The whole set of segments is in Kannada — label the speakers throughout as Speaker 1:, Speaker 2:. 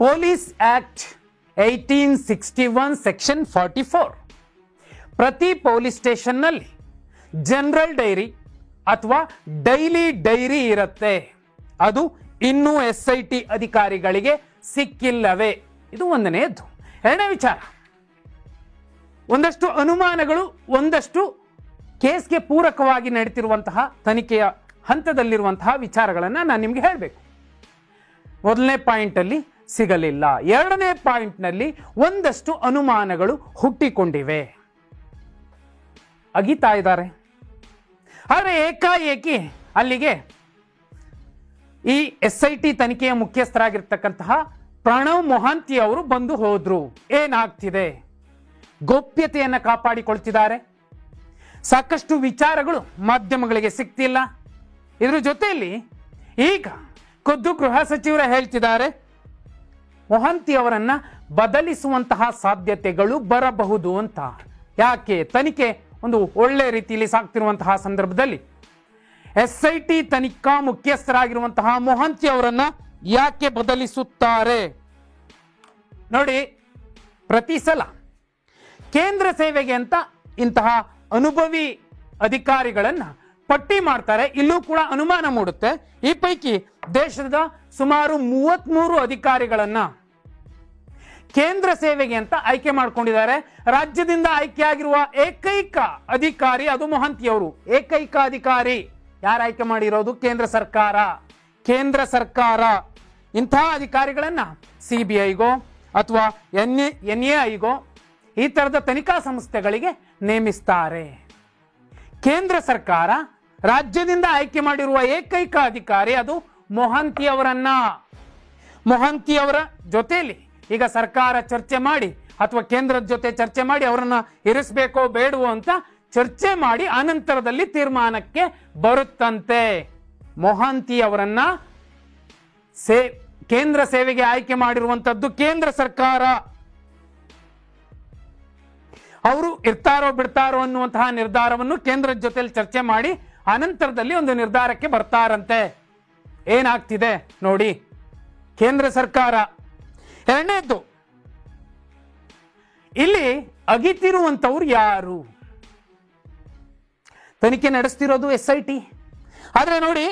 Speaker 1: ಪೊಲೀಸ್ ಆಕ್ಟ್ 1861 ಸೆಕ್ಷನ್ 44 ಪ್ರತಿ ಪೊಲೀಸ್ ಸ್ಟೇಷನ್ನಲ್ಲಿ ಜನರಲ್ ಡೈರಿ ಅಥವಾ ಡೈಲಿ ಡೈರಿ ಇರುತ್ತೆ. ಅದು ಇನ್ನೂ SIT ಅಧಿಕಾರಿಗಳಿಗೆ ಸಿಕ್ಕಿಲ್ಲವೇ? ಇದು ಒಂದನೆಯದ್ದು. ಎರಡನೇ ವಿಚಾರ, ಒಂದಷ್ಟು ಅನುಮಾನಗಳು, ಒಂದಷ್ಟು ಕೇಸ್ಗೆ ಪೂರಕವಾಗಿ ನಡೀತಿರುವಂತಹ ತನಿಖೆಯ ಹಂತದಲ್ಲಿರುವಂತಹ ವಿಚಾರಗಳನ್ನು ನಾನು ನಿಮಗೆ ಹೇಳಬೇಕು. ಮೊದಲನೇ ಪಾಯಿಂಟಲ್ಲಿ ಸಿಗಲಿಲ್ಲ. ಎರಡನೇ ಪಾಯಿಂಟ್ನಲ್ಲಿ ಒಂದಷ್ಟು ಅನುಮಾನಗಳು ಹುಟ್ಟಿಕೊಂಡಿವೆ, ಅಗಿತಾ ಇದ್ದಾರೆ. ಆದರೆ ಏಕಾಏಕಿ ಅಲ್ಲಿಗೆ ಈ SIT ತನಿಖೆಯ ಮುಖ್ಯಸ್ಥರಾಗಿರ್ತಕ್ಕಂತಹ ಪ್ರಣವ್ ಮೊಹಾಂತಿ ಅವರು ಬಂದು ಹೋದ್ರು. ಏನಾಗ್ತಿದೆ? ಗೌಪ್ಯತೆಯನ್ನು ಕಾಪಾಡಿಕೊಳ್ತಿದ್ದಾರೆ. ಸಾಕಷ್ಟು ವಿಚಾರಗಳು ಮಾಧ್ಯಮಗಳಿಗೆ ಸಿಗ್ತಿಲ್ಲ. ಇದ್ರ ಜೊತೆಯಲ್ಲಿ ಈಗ ಖುದ್ದು ಗೃಹ ಸಚಿವರು ಹೇಳ್ತಿದ್ದಾರೆ, ಮೊಹಾಂತಿ ಅವರನ್ನ ಬದಲಿಸುವಂತಹ ಸಾಧ್ಯತೆಗಳು ಬರಬಹುದು ಅಂತ. ಯಾಕೆ? ತನಿಖೆ ಒಂದು ಒಳ್ಳೆ ರೀತಿಯಲ್ಲಿ ಸಾಗ್ತಿರುವಂತಹ ಸಂದರ್ಭದಲ್ಲಿ SIT ತನಿಖಾ ಮುಖ್ಯಸ್ಥರಾಗಿರುವಂತಹ ಮೊಹಾಂತಿ ಅವರನ್ನ ಯಾಕೆ ಬದಲಿಸುತ್ತಾರೆ? ನೋಡಿ, ಪ್ರತಿ ಸಲ ಕೇಂದ್ರ ಸೇವೆಗೆ ಅಂತ ಇಂತಹ ಅನುಭವಿ ಅಧಿಕಾರಿಗಳನ್ನ ಪಟ್ಟಿ ಮಾಡ್ತಾರೆ. ಇಲ್ಲೂ ಕೂಡ ಅನುಮಾನ ಮೂಡುತ್ತೆ. ಈ ಪೈಕಿ ದೇಶದ ಸುಮಾರು 33 ಅಧಿಕಾರಿಗಳನ್ನ ಕೇಂದ್ರ ಸೇವೆಗೆ ಅಂತ ಆಯ್ಕೆ ಮಾಡ್ಕೊಂಡಿದ್ದಾರೆ. ರಾಜ್ಯದಿಂದ ಆಯ್ಕೆಯಾಗಿರುವ ಏಕೈಕ ಅಧಿಕಾರಿ ಅದು ಮೊಹಾಂತಿ ಅವರು. ಏಕೈಕ ಅಧಿಕಾರಿ. ಯಾರು ಆಯ್ಕೆ ಮಾಡಿರೋದು? ಕೇಂದ್ರ ಸರ್ಕಾರ. ಕೇಂದ್ರ ಸರ್ಕಾರ ಇಂತಹ ಅಧಿಕಾರಿಗಳನ್ನ CBIಗೋ ಅಥವಾ NAIಗೋ ಈ ತರದ ತನಿಖಾ ಸಂಸ್ಥೆಗಳಿಗೆ ನೇಮಿಸ್ತಾರೆ. ಕೇಂದ್ರ ಸರ್ಕಾರ ರಾಜ್ಯದಿಂದ ಆಯ್ಕೆ ಮಾಡಿರುವ ಏಕೈಕ ಅಧಿಕಾರಿ ಅದು ಮೊಹಾಂತಿ ಅವರನ್ನ. ಮೊಹಾಂತಿ ಅವರ ಜೊತೆಯಲ್ಲಿ ಈಗ ಸರ್ಕಾರ ಚರ್ಚೆ ಮಾಡಿ ಅಥವಾ ಕೇಂದ್ರದ ಜೊತೆ ಚರ್ಚೆ ಮಾಡಿ ಅವರನ್ನ ಇರಿಸಬೇಕೋ ಬೇಡವೋ ಅಂತ ಚರ್ಚೆ ಮಾಡಿ ಅನಂತರದಲ್ಲಿ ತೀರ್ಮಾನಕ್ಕೆ ಬರುತ್ತಂತೆ. ಮೊಹಾಂತಿ ಅವರನ್ನ ಕೇಂದ್ರ ಸೇವೆಗೆ ಆಯ್ಕೆ ಮಾಡಿರುವಂತದ್ದು ಕೇಂದ್ರ ಸರ್ಕಾರ. ಅವರು ಇರ್ತಾರೋ ಬಿಡ್ತಾರೋ ಅನ್ನುವಂತಹ ನಿರ್ಧಾರವನ್ನು ಕೇಂದ್ರದ ಜೊತೆಲಿ ಚರ್ಚೆ ಮಾಡಿ ಅನಂತರದಲ್ಲಿ ಒಂದು ನಿರ್ಧಾರಕ್ಕೆ ಬರ್ತಾರಂತೆ. ಏನಾಗ್ತಿದೆ ನೋಡಿ, ಕೇಂದ್ರ ಸರ್ಕಾರ. ಎರಡನೇದ್ದು, ಇಲ್ಲಿ ಅಗಿತಿರುವಂತವ್ರು ಯಾರು? ತನಿಖೆ ನಡೆಸ್ತಿರೋದು SIT. ಆದ್ರೆ ನೋಡಿ,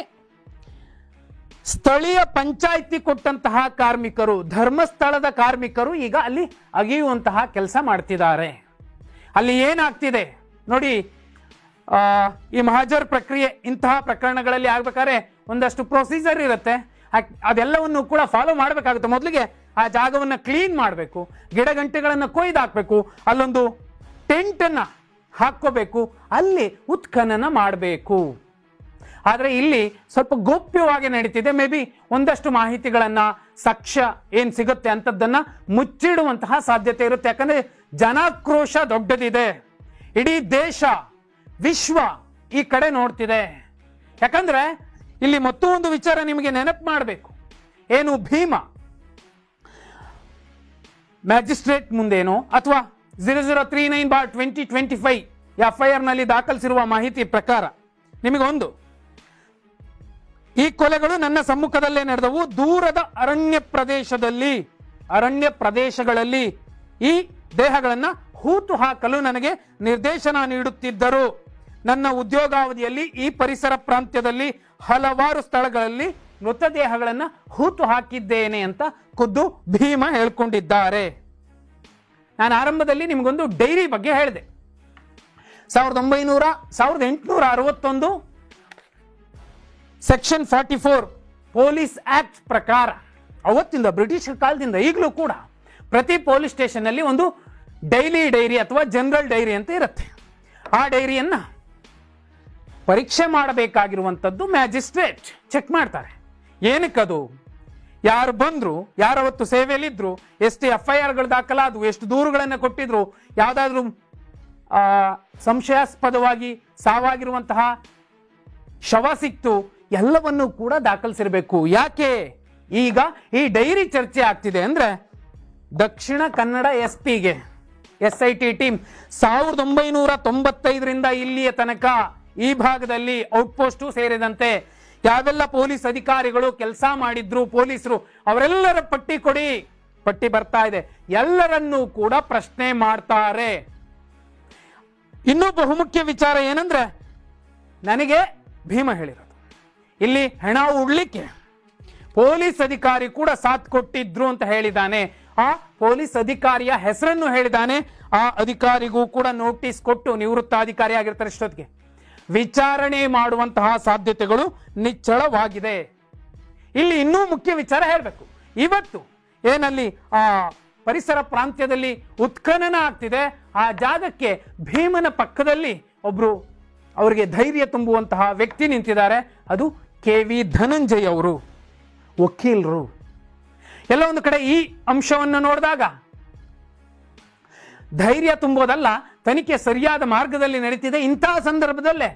Speaker 1: ಸ್ಥಳೀಯ ಪಂಚಾಯಿತಿ ಕೊಟ್ಟಂತಹ ಕಾರ್ಮಿಕರು, ಧರ್ಮಸ್ಥಳದ ಕಾರ್ಮಿಕರು ಈಗ ಅಲ್ಲಿ ಅಗಿಯುವಂತಹ ಕೆಲಸ ಮಾಡ್ತಿದ್ದಾರೆ. ಅಲ್ಲಿ ಏನಾಗ್ತಿದೆ ನೋಡಿ, ಈ ಮಹಾಜರ್ ಪ್ರಕ್ರಿಯೆ ಇಂತಹ ಪ್ರಕರಣಗಳಲ್ಲಿ ಆಗ್ಬೇಕಾದ್ರೆ ಒಂದಷ್ಟು ಪ್ರೊಸೀಜರ್ ಇರುತ್ತೆ. ಅದೆಲ್ಲವನ್ನು ಕೂಡ ಫಾಲೋ ಮಾಡಬೇಕಾಗುತ್ತೆ. ಮೊದಲಿಗೆ ಆ ಜಾಗವನ್ನು ಕ್ಲೀನ್ ಮಾಡಬೇಕು, ಗಿಡ ಗಂಟೆಗಳನ್ನು ಕೊಯ್ದು ಹಾಕಬೇಕು, ಅಲ್ಲೊಂದು ಟೆಂಟ್ ಅನ್ನ ಹಾಕೋಬೇಕು, ಅಲ್ಲಿ ಉತ್ಖನನ ಮಾಡಬೇಕು. ಆದರೆ ಇಲ್ಲಿ ಸ್ವಲ್ಪ ಗೌಪ್ಯವಾಗಿ ನಡೀತಿದೆ. ಮೇ ಬಿ ಒಂದಷ್ಟು ಮಾಹಿತಿಗಳನ್ನ, ಸಾಕ್ಷ್ಯ ಏನ್ ಸಿಗುತ್ತೆ ಅಂತದ್ದನ್ನ ಮುಚ್ಚಿಡುವಂತಹ ಸಾಧ್ಯತೆ ಇರುತ್ತೆ. ಯಾಕಂದ್ರೆ ಜನಾಕ್ರೋಶ ದೊಡ್ಡದಿದೆ. ಇಡೀ ದೇಶ, ವಿಶ್ವ ಈ ಕಡೆ ನೋಡ್ತಿದೆ. ಯಾಕಂದ್ರೆ ಇಲ್ಲಿ ಮತ್ತೊಂದು ವಿಚಾರ ನಿಮಗೆ ನೆನಪು ಮಾಡಬೇಕು. ಏನು? ಭೀಮಾ ಮ್ಯಾಜಿಸ್ಟ್ರೇಟ್ ಮುಂದೇನೋ ಅಥವಾ 0039/2025 FIR ನಲ್ಲಿ ದಾಖಲಿಸಿರುವ ಮಾಹಿತಿ ಪ್ರಕಾರ ನಿಮಗೊಂದು, ಈ ಕೊಲೆಗಳು ನನ್ನ ಸಮ್ಮುಖದಲ್ಲೇ ನಡೆದವು. ದೂರದ ಅರಣ್ಯ ಪ್ರದೇಶಗಳಲ್ಲಿ ಈ ದೇಹಗಳನ್ನ ಹೂತು ಹಾಕಲು ನನಗೆ ನಿರ್ದೇಶನ ನೀಡುತ್ತಿದ್ದರು. ನನ್ನ ಉದ್ಯೋಗಾವಧಿಯಲ್ಲಿ ಈ ಪರಿಸರ ಪ್ರಾಂತ್ಯದಲ್ಲಿ ಹಲವಾರು ಸ್ಥಳಗಳಲ್ಲಿ ಮೃತದೇಹಗಳನ್ನ ಹೂತು ಹಾಕಿದ್ದೇನೆ ಅಂತ ಖುದ್ದು ಭೀಮಾ ಹೇಳ್ಕೊಂಡಿದ್ದಾರೆ. ನಾನು ಆರಂಭದಲ್ಲಿ ನಿಮಗೊಂದು ಡೈರಿ ಬಗ್ಗೆ ಹೇಳಿದೆ. 1861 ಸೆಕ್ಷನ್ 44 ಪೊಲೀಸ್ ಆಕ್ಟ್ ಪ್ರಕಾರ ಅವತ್ತಿಂದ ಬ್ರಿಟಿಷ್ ಕಾಲದಿಂದ ಈಗಲೂ ಕೂಡ ಪ್ರತಿ ಪೊಲೀಸ್ ಸ್ಟೇಷನ್ ಅಲ್ಲಿ ಒಂದು ಡೈರಿ ಅಥವಾ ಜನರಲ್ ಡೈರಿ ಅಂತ ಇರುತ್ತೆ. ಆ ಡೈರಿಯನ್ನ ಪರೀಕ್ಷೆ ಮಾಡಬೇಕಾಗಿರುವಂಥದ್ದು ಮ್ಯಾಜಿಸ್ಟ್ರೇಟ್ ಚೆಕ್ ಮಾಡ್ತಾರೆ. ಏನಕ್ಕದು? ಯಾರು ಬಂದ್ರು, ಯಾರವತ್ತು ಸೇವೆಯಲ್ಲಿದ್ರು, ಎಷ್ಟು FIRಗಳು ದಾಖಲಾದವು, ಎಷ್ಟು ದೂರುಗಳನ್ನು ಕೊಟ್ಟಿದ್ರು, ಯಾವುದಾದ್ರೂ ಸಂಶಯಾಸ್ಪದವಾಗಿ ಸಾವಾಗಿರುವಂತಹ ಶವ ಸಿಕ್ತು, ಎಲ್ಲವನ್ನೂ ಕೂಡ ದಾಖಲಿಸಿರಬೇಕು. ಯಾಕೆ ಈಗ ಈ ಡೈರಿ ಚರ್ಚೆ ಆಗ್ತಿದೆ ಅಂದ್ರೆ, ದಕ್ಷಿಣ ಕನ್ನಡ SPಗೆ SIT ಟೀಮ್ 1995ರಿಂದ ಇಲ್ಲಿಯ ತನಕ ಈ ಭಾಗದಲ್ಲಿ ಔಟ್ಪೋಸ್ಟ್ ಸೇರಿದಂತೆ ಯಾವೆಲ್ಲ ಪೊಲೀಸ್ ಅಧಿಕಾರಿಗಳು ಕೆಲಸ ಮಾಡಿದ್ರು, ಪೊಲೀಸರು, ಅವರೆಲ್ಲರ ಪಟ್ಟಿ ಕೊಡಿ, ಪಟ್ಟಿ ಬರ್ತಾ ಇದೆ. ಎಲ್ಲರನ್ನೂ ಕೂಡ ಪ್ರಶ್ನೆ ಮಾಡ್ತಾರೆ. ಇನ್ನೂ ಬಹುಮುಖ್ಯ ವಿಚಾರ ಏನಂದ್ರೆ, ನನಗೆ ಭೀಮ ಹೇಳಿರೋದು ಇಲ್ಲಿ ಹೆಣ ಉಡ್ಲಿಕ್ಕೆ ಪೊಲೀಸ್ ಅಧಿಕಾರಿ ಕೂಡ ಸಾಥ್ ಕೊಟ್ಟಿದ್ರು ಅಂತ ಹೇಳಿದ್ದಾನೆ. ಆ ಪೊಲೀಸ್ ಅಧಿಕಾರಿಯ ಹೆಸರನ್ನು ಹೇಳಿದ್ದಾನೆ. ಆ ಅಧಿಕಾರಿಗೂ ಕೂಡ ನೋಟಿಸ್ ಕೊಟ್ಟು, ನಿವೃತ್ತ ಅಧಿಕಾರಿ ಆಗಿರ್ತಾರೆ ಇಷ್ಟೊತ್ತಿಗೆ, ವಿಚಾರಣೆ ಮಾಡುವಂತಹ ಸಾಧ್ಯತೆಗಳು ನಿಚ್ಚಳವಾಗಿದೆ. ಇಲ್ಲಿ ಇನ್ನೂ ಮುಖ್ಯ ವಿಚಾರ ಹೇಳಬೇಕು. ಇವತ್ತು ಏನಲ್ಲಿ ಆ ಪರಿಸರ ಪ್ರಾಂತ್ಯದಲ್ಲಿ ಉತ್ಖನನ ಆಗ್ತಿದೆ, ಆ ಜಾಗಕ್ಕೆ ಭೀಮನ ಪಕ್ಕದಲ್ಲಿ ಒಬ್ರು ಅವರಿಗೆ ಧೈರ್ಯ ತುಂಬುವಂತಹ ವ್ಯಕ್ತಿ ನಿಂತಿದ್ದಾರೆ. ಅದು KV ಧನಂಜಯ್ ಅವರು, ವಕೀಲರು. ಎಲ್ಲ ಒಂದು ಕಡೆ ಈ ಅಂಶವನ್ನು ನೋಡಿದಾಗ ಧೈರ್ಯ ತುಂಬೋದಲ್ಲ, ತನಿಖೆ ಸರಿಯಾದ ಮಾರ್ಗದಲ್ಲಿ ನಡೀತಿದೆ. ಇಂತಹ ಸಂದರ್ಭದಲ್ಲೇ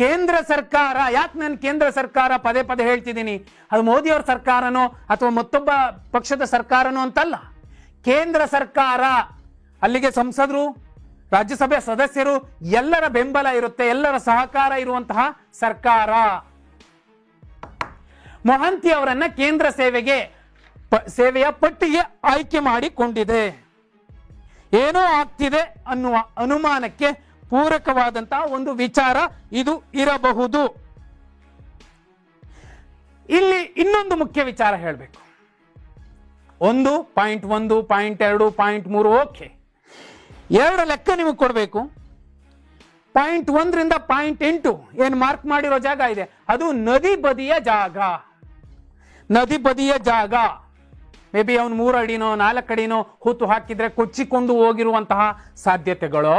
Speaker 1: ಕೇಂದ್ರ ಸರ್ಕಾರ, ಯಾಕೆ ನಾನು ಕೇಂದ್ರ ಸರ್ಕಾರ ಪದೇ ಪದೇ ಹೇಳ್ತಿದ್ದೀನಿ, ಅದು ಮೋದಿಯವರ ಸರ್ಕಾರನೋ ಅಥವಾ ಮತ್ತೊಬ್ಬ ಪಕ್ಷದ ಸರ್ಕಾರನೋ ಅಂತಲ್ಲ, ಕೇಂದ್ರ ಸರ್ಕಾರ, ಅಲ್ಲಿಗೆ ಸಂಸದರು, ರಾಜ್ಯಸಭೆ ಸದಸ್ಯರು ಎಲ್ಲರ ಬೆಂಬಲ ಇರುತ್ತೆ, ಎಲ್ಲರ ಸಹಕಾರ ಇರುವಂತಹ ಸರ್ಕಾರ. ಮೊಹಂತಿ ಅವರನ್ನ ಕೇಂದ್ರ ಸೇವೆಯ ಪಟ್ಟಿಗೆ ಆಯ್ಕೆ ಮಾಡಿಕೊಂಡಿದೆ. ಏನೋ ಆಗ್ತಿದೆ ಅನ್ನುವ ಅನುಮಾನಕ್ಕೆ ಪೂರಕವಾದಂತಹ ಒಂದು ವಿಚಾರ ಇದು ಇರಬಹುದು. ಇಲ್ಲಿ ಇನ್ನೊಂದು ಮುಖ್ಯ ವಿಚಾರ ಹೇಳಬೇಕು. 1.1, 1.2, 1.3 ಓಕೆ, 2 ಲೆಕ್ಕ ನಿಮಗೆ ಕೊಡಬೇಕು. 0.1 0.8 ಏನು ಮಾರ್ಕ್ ಮಾಡಿರೋ ಜಾಗ ಇದೆ, ಅದು ನದಿ ಬದಿಯ ಜಾಗ. ನದಿ ಬದಿಯ ಜಾಗ ಮೇ ಬಿ ಅವನು 3 ಅಡಿನೋ 4 ಅಡಿನೋ ಹೂತು ಹಾಕಿದ್ರೆ ಕೊಚ್ಚಿಕೊಂಡು ಹೋಗಿರುವಂತಹ ಸಾಧ್ಯತೆಗಳು,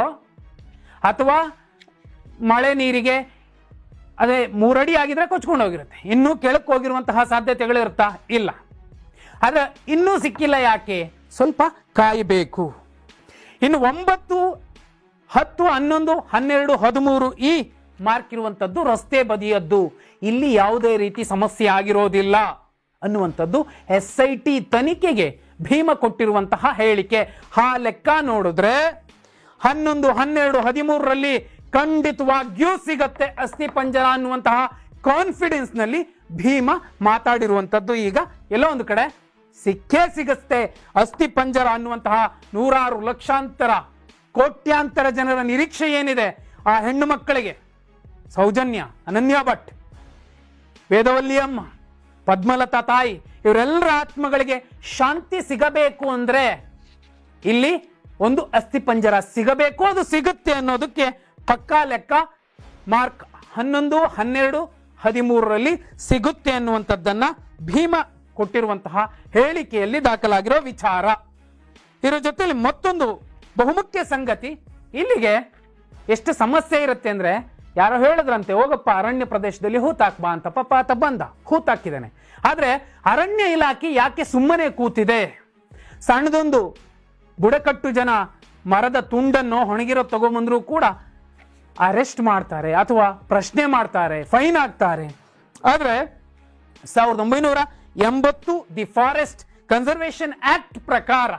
Speaker 1: ಅಥವಾ ಮಳೆ ನೀರಿಗೆ ಅದೇ 3 ಅಡಿ ಆಗಿದ್ರೆ ಕೊಚ್ಕೊಂಡು ಹೋಗಿರುತ್ತೆ, ಇನ್ನೂ ಕೆಳಕ್ಕೆ ಹೋಗಿರುವಂತಹ ಸಾಧ್ಯತೆಗಳು ಇರುತ್ತಾ? ಇಲ್ಲ. ಆದ್ರೆ ಇನ್ನೂ ಸಿಕ್ಕಿಲ್ಲ. ಯಾಕೆ? ಸ್ವಲ್ಪ ಕಾಯಬೇಕು. ಇನ್ನು 9, 10, 11, 12, 13 ಈ ಮಾರ್ಕ್ ಇರುವಂಥದ್ದು ರಸ್ತೆ ಬದಿಯದ್ದು. ಇಲ್ಲಿ ಯಾವುದೇ ರೀತಿ ಸಮಸ್ಯೆ ಆಗಿರೋದಿಲ್ಲ ಅನ್ನುವಂಥದ್ದು SIT ತನಿಖೆಗೆ ಭೀಮ ಕೊಟ್ಟಿರುವಂತಹ ಹೇಳಿಕೆ. ಆ ಲೆಕ್ಕ ನೋಡಿದ್ರೆ 11, 12, 13ರಲ್ಲಿ ಖಂಡಿತವಾಗಿಯೂ ಸಿಗತ್ತೆ ಅಸ್ಥಿಪಂಜರ ಅನ್ನುವಂತಹ ಕಾನ್ಫಿಡೆನ್ಸ್ ನಲ್ಲಿ ಭೀಮ ಮಾತಾಡಿರುವಂಥದ್ದು ಈಗ ಎಲ್ಲೋ ಒಂದು ಕಡೆ ಸಿಕ್ಕೇ ಸಿಗತ್ತೆ. ಅಸ್ಥಿಪಂಜರ ಅನ್ನುವಂತಹ 100 ಲಕ್ಷಾಂತರ ಕೋಟ್ಯಾಂತರ ಜನರ ನಿರೀಕ್ಷೆ ಏನಿದೆ ಆ ಹೆಣ್ಣು ಮಕ್ಕಳಿಗೆ, ಸೌಜನ್ಯ, ಅನನ್ಯ ಭಟ್, ವೇದವಲ್ಲಿ ಅಮ್ಮ, ಪದ್ಮಲತಾ ತಾಯಿ, ಇವರೆಲ್ಲರ ಆತ್ಮಗಳಿಗೆ ಶಾಂತಿ ಸಿಗಬೇಕು ಅಂದ್ರೆ ಇಲ್ಲಿ ಒಂದು ಅಸ್ಥಿಪಂಜರ ಸಿಗಬೇಕು. ಅದು ಸಿಗುತ್ತೆ ಅನ್ನೋದಕ್ಕೆ ಪಕ್ಕಾ ಲೆಕ್ಕ ಮಾರ್ಕ್ 11, 12, 13ರಲ್ಲಿ ಸಿಗುತ್ತೆ ಅನ್ನುವಂಥದ್ದನ್ನ ಭೀಮ ಕೊಟ್ಟಿರುವಂತಹ ಹೇಳಿಕೆಯಲ್ಲಿ ದಾಖಲಾಗಿರೋ ವಿಚಾರ. ಇದರ ಜೊತೆಲಿ ಮತ್ತೊಂದು ಬಹುಮುಖ್ಯ ಸಂಗತಿ, ಇಲ್ಲಿಗೆ ಎಷ್ಟು ಸಮಸ್ಯೆ ಇರುತ್ತೆ ಅಂದ್ರೆ, ಯಾರೋ ಹೇಳಿದ್ರಂತೆ ಹೋಗಪ್ಪ ಅರಣ್ಯ ಪ್ರದೇಶದಲ್ಲಿ ಹೂತಾಕ್ಬಾ ಅಂತ. ಪಾಪ ಆತ ಬಂದ, ಹೂತಾಕಿದ್ದಾನೆ. ಆದ್ರೆ ಅರಣ್ಯ ಇಲಾಖೆ ಯಾಕೆ ಸುಮ್ಮನೆ ಕೂತಿದೆ? ಸಣ್ಣದೊಂದು ಬುಡಕಟ್ಟು ಜನ ಮರದ ತುಂಡನ್ನು ಹೊಣಗಿರೋ ತಗೊಂಬಂದ್ರು ಕೂಡ ಅರೆಸ್ಟ್ ಮಾಡ್ತಾರೆ ಅಥವಾ ಪ್ರಶ್ನೆ ಮಾಡ್ತಾರೆ, ಫೈನ್ ಹಾಕ್ತಾರೆ. ಆದ್ರೆ 1980 ದಿ ಫಾರೆಸ್ಟ್ ಕನ್ಸರ್ವೇಷನ್ ಆಕ್ಟ್ ಪ್ರಕಾರ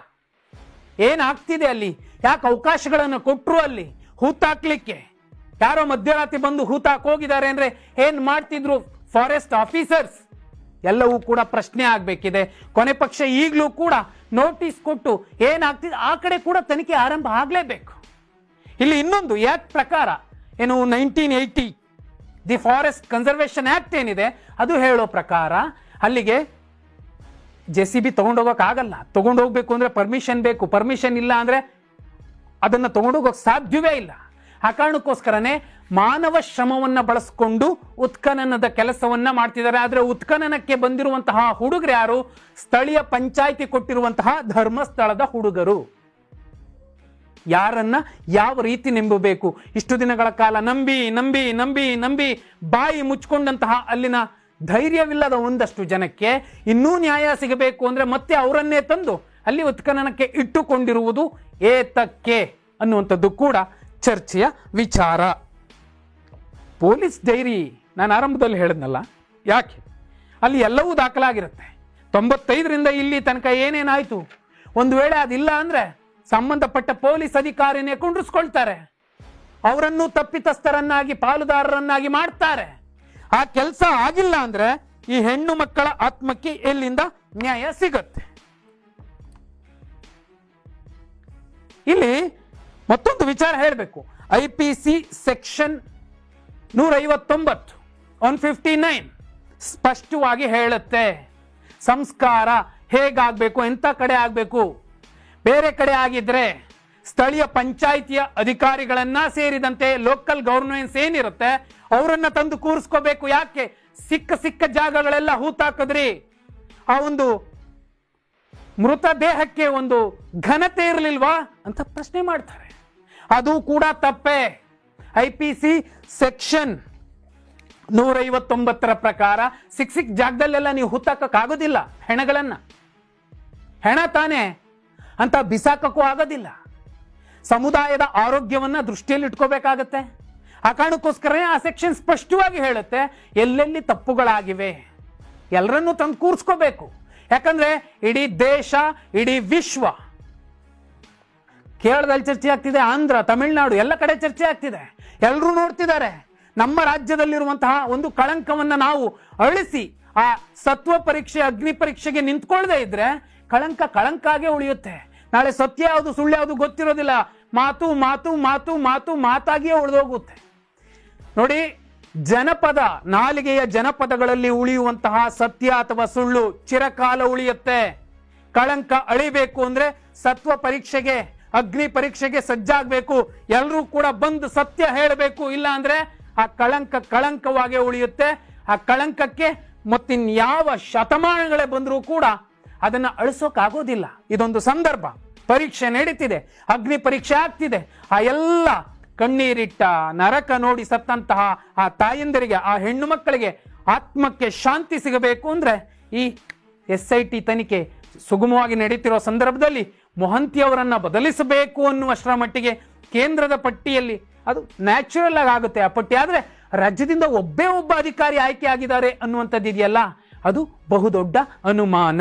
Speaker 1: ಏನಾಗ್ತಿದೆ ಅಲ್ಲಿ, ಯಾಕೆ ಅವಕಾಶಗಳನ್ನು ಕೊಟ್ಟರು ಅಲ್ಲಿ ಹೂತಾಕ್ಲಿಕ್ಕೆ? ಯಾರೋ ಮಧ್ಯರಾತ್ರಿ ಬಂದು ಹೂತಾಕ್ ಹೋಗಿದ್ದಾರೆ ಅಂದ್ರೆ ಏನ್ ಮಾಡ್ತಿದ್ರು ಫಾರೆಸ್ಟ್ ಆಫೀಸರ್ಸ್? ಎಲ್ಲವೂ ಕೂಡ ಪ್ರಶ್ನೆ ಆಗ್ಬೇಕಿದೆ. ಕೊನೆ ಪಕ್ಷ ಈಗಲೂ ಕೂಡ ನೋಟಿಸ್ ಕೊಟ್ಟು ಏನಾಗ್ತಿದೆ ಆ ಕಡೆ ಕೂಡ ತನಿಖೆ ಆರಂಭ ಆಗ್ಲೇಬೇಕು. ಇಲ್ಲಿ ಇನ್ನೊಂದು ಆಕ್ಟ್ ಪ್ರಕಾರ ಏನು 1980 ದಿ ಫಾರೆಸ್ಟ್ ಕನ್ಸರ್ವೇಷನ್ ಆಕ್ಟ್ ಏನಿದೆ ಅದು ಹೇಳೋ ಪ್ರಕಾರ ಅಲ್ಲಿಗೆ JCB ತಗೊಂಡೋಗಕ್ಕಾಗಲ್ಲ. ತಗೊಂಡೋಗ್ಬೇಕು ಅಂದ್ರೆ ಪರ್ಮಿಷನ್ ಬೇಕು. ಪರ್ಮಿಷನ್ ಇಲ್ಲ ಅಂದ್ರೆ ಅದನ್ನ ತಗೊಂಡೋಗಕ್ ಸಾಧ್ಯವೇ ಇಲ್ಲ. ಆ ಕಾರಣಕ್ಕೋಸ್ಕರನೇ ಮಾನವ ಶ್ರಮವನ್ನ ಬಳಸಿಕೊಂಡು ಉತ್ಖನನದ ಕೆಲಸವನ್ನ ಮಾಡ್ತಿದ್ದಾರೆ. ಆದ್ರೆ ಉತ್ಖನನಕ್ಕೆ ಬಂದಿರುವಂತಹ ಹುಡುಗರು ಯಾರು? ಸ್ಥಳೀಯ ಪಂಚಾಯಿತಿ ಕೊಟ್ಟಿರುವಂತಹ ಧರ್ಮಸ್ಥಳದ ಹುಡುಗರು. ಯಾರನ್ನ ಯಾವ ರೀತಿ ನಂಬಬೇಕು? ಇಷ್ಟು ದಿನಗಳ ಕಾಲ ನಂಬಿ ನಂಬಿ ನಂಬಿ ನಂಬಿ ಬಾಯಿ ಮುಚ್ಕೊಂಡಂತಹ ಅಲ್ಲಿನ ಧೈರ್ಯವಿಲ್ಲದ ಒಂದಷ್ಟು ಜನಕ್ಕೆ ಇನ್ನೂ ನ್ಯಾಯ ಸಿಗಬೇಕು ಅಂದ್ರೆ ಮತ್ತೆ ಅವರನ್ನೇ ತಂದು ಅಲ್ಲಿ ಉತ್ಖನನಕ್ಕೆ ಇಟ್ಟುಕೊಂಡಿರುವುದು ಏತಕ್ಕೆ ಅನ್ನುವಂಥದ್ದು ಕೂಡ ಚರ್ಚೆಯ ವಿಚಾರ. ಪೊಲೀಸ್ ಡೈರಿ ನಾನು ಆರಂಭದಲ್ಲಿ ಹೇಳಿದ್ನಲ್ಲ, ಯಾಕೆ ಅಲ್ಲಿ ಎಲ್ಲವೂ ದಾಖಲಾಗಿರುತ್ತೆ. 95ರಿಂದ ಇಲ್ಲಿ ತನಕ ಏನೇನಾಯ್ತು, ಒಂದು ವೇಳೆ ಅದಿಲ್ಲ ಅಂದ್ರೆ ಸಂಬಂಧಪಟ್ಟ ಪೊಲೀಸ್ ಅಧಿಕಾರಿನೇ ಕುಂಡ್ರಿಸ್ಕೊಳ್ತಾರೆ, ಅವರನ್ನು ತಪ್ಪಿತಸ್ಥರನ್ನಾಗಿ ಪಾಲುದಾರರನ್ನಾಗಿ ಮಾಡ್ತಾರೆ. ಆ ಕೆಲಸ ಆಗಿಲ್ಲ ಅಂದ್ರೆ ಈ ಹೆಣ್ಣು ಮಕ್ಕಳ ಆತ್ಮಕ್ಕೆ ಎಲ್ಲಿಂದ ನ್ಯಾಯ ಸಿಗತ್ತೆ? ಇಲ್ಲಿ ಮತ್ತೊಂದು ವಿಚಾರ ಹೇಳಬೇಕು. IPC ಸೆಕ್ಷನ್ 159 159 ಸ್ಪಷ್ಟವಾಗಿ ಹೇಳುತ್ತೆ ಸಂಸ್ಕಾರ ಹೇಗಾಗಬೇಕು, ಎಂಥ ಕಡೆ ಆಗಬೇಕು. ಬೇರೆ ಕಡೆ ಆಗಿದ್ರೆ ಸ್ಥಳೀಯ ಪಂಚಾಯಿತಿಯ ಅಧಿಕಾರಿಗಳನ್ನ ಸೇರಿದಂತೆ ಲೋಕಲ್ ಗವರ್ನೆನ್ಸ್ ಏನಿರುತ್ತೆ ಅವರನ್ನ ತಂದು ಕೂರಿಸ್ಕೋಬೇಕು. ಯಾಕೆ ಸಿಕ್ಕ ಜಾಗಗಳೆಲ್ಲ ಹೂತಾಕಿದ್ರಿ, ಆ ಒಂದು ಮೃತದೇಹಕ್ಕೆ ಒಂದು ಘನತೆ ಇರಲಿಲ್ವಾ ಅಂತ ಪ್ರಶ್ನೆ ಮಾಡ್ತಾರೆ. ಅದು ಕೂಡ ತಪ್ಪೇ. IPC ಸೆಕ್ಷನ್ 159 ಪ್ರಕಾರ ಸಿಕ್ಕ ಜಾಗದಲ್ಲೆಲ್ಲ ನೀವು ಹೂತಾಕಕ್ಕಾಗೋದಿಲ್ಲ. ಹೆಣಗಳನ್ನ ಹೆಣ ತಾನೆ ಅಂತ ಬಿಸಾಕಕ್ಕೂ ಆಗೋದಿಲ್ಲ. ಸಮುದಾಯದ ಆರೋಗ್ಯವನ್ನ ದೃಷ್ಟಿಯಲ್ಲಿ ಇಟ್ಕೋಬೇಕಾಗತ್ತೆ. ಆ ಕಾರಣಕ್ಕೋಸ್ಕರ ಆ ಸೆಕ್ಷನ್ ಸ್ಪಷ್ಟವಾಗಿ ಹೇಳುತ್ತೆ ಎಲ್ಲೆಲ್ಲಿ ತಪ್ಪುಗಳಾಗಿವೆ ಎಲ್ಲರನ್ನೂ ತಂದು ಕೂರಿಸ್ಕೋಬೇಕು. ಯಾಕಂದ್ರೆ ಇಡೀ ದೇಶ, ಇಡೀ ವಿಶ್ವ, ಕೇರಳದಲ್ಲಿ ಚರ್ಚೆ ಆಗ್ತಿದೆ, ಆಂಧ್ರ, ತಮಿಳುನಾಡು ಎಲ್ಲ ಕಡೆ ಚರ್ಚೆ ಆಗ್ತಿದೆ, ಎಲ್ಲರೂ ನೋಡ್ತಿದ್ದಾರೆ. ನಮ್ಮ ರಾಜ್ಯದಲ್ಲಿರುವಂತಹ ಒಂದು ಕಳಂಕವನ್ನ ನಾವು ಅಳಿಸಿ ಆ ಸತ್ವ ಪರೀಕ್ಷೆ, ಅಗ್ನಿ ಪರೀಕ್ಷೆಗೆ ನಿಂತ್ಕೊಳ್ಳದೆ ಇದ್ರೆ ಕಳಂಕ ಕಳಂಕಾಗೆ ಉಳಿಯುತ್ತೆ. ನಾಳೆ ಸತ್ಯ ಯಾವುದು ಸುಳ್ಳು ಯಾವುದು ಗೊತ್ತಿರೋದಿಲ್ಲ. ಮಾತು ಮಾತು ಮಾತು ಮಾತು ಮಾತಾಗಿಯೇ ಉಳಿದೋಗುತ್ತೆ. ನೋಡಿ, ಜನಪದ, ನಾಲಿಗೆಯ ಜನಪದಗಳಲ್ಲಿ ಉಳಿಯುವಂತಹ ಸತ್ಯ ಅಥವಾ ಸುಳ್ಳು ಚಿರಕಾಲ ಉಳಿಯುತ್ತೆ. ಕಳಂಕ ಅಳಿಬೇಕು ಅಂದ್ರೆ ಸತ್ವ ಪರೀಕ್ಷೆಗೆ, ಅಗ್ನಿ ಪರೀಕ್ಷೆಗೆ ಸಜ್ಜಾಗಬೇಕು. ಎಲ್ಲರೂ ಕೂಡ ಬಂದು ಸತ್ಯ ಹೇಳಬೇಕು. ಇಲ್ಲ ಅಂದ್ರೆ ಆ ಕಳಂಕ ಕಳಂಕವಾಗೇ ಉಳಿಯುತ್ತೆ. ಆ ಕಳಂಕಕ್ಕೆ ಮತ್ತಿನ್ಯಾವ ಶತಮಾನಗಳೇ ಬಂದರೂ ಕೂಡ ಅದನ್ನ ಅಳಿಸೋಕ್ಕಾಗೋದಿಲ್ಲ. ಇದೊಂದು ಸಂದರ್ಭ, ಪರೀಕ್ಷೆ ನಡೀತಿದೆ, ಅಗ್ನಿ ಪರೀಕ್ಷೆ ಆಗ್ತಿದೆ. ಆ ಎಲ್ಲ ಕಣ್ಣೀರಿಟ್ಟ ನರಕ ನೋಡಿ ಸತ್ತಂತಹ ಆ ತಾಯಂದಿರಿಗೆ, ಆ ಹೆಣ್ಣು ಮಕ್ಕಳಿಗೆ ಆತ್ಮಕ್ಕೆ ಶಾಂತಿ ಸಿಗಬೇಕು ಅಂದ್ರೆ ಈ SIT ತನಿಖೆ ಸುಗಮವಾಗಿ ನಡೀತಿರೋ ಸಂದರ್ಭದಲ್ಲಿ ಮೊಹಂತಿಯವರನ್ನ ಬದಲಿಸಬೇಕು ಅನ್ನುವಷ್ಟರ ಮಟ್ಟಿಗೆ ಕೇಂದ್ರದ ಪಟ್ಟಿಯಲ್ಲಿ ಅದು ನ್ಯಾಚುರಲ್ ಆಗುತ್ತೆ ಆ ಪಟ್ಟಿ. ಆದ್ರೆ ರಾಜ್ಯದಿಂದ ಒಬ್ಬ ಅಧಿಕಾರಿ ಆಯ್ಕೆ ಆಗಿದ್ದಾರೆ ಅನ್ನುವಂಥದ್ದು ಇದೆಯಲ್ಲ, ಅದು ಬಹುದೊಡ್ಡ ಅನುಮಾನ.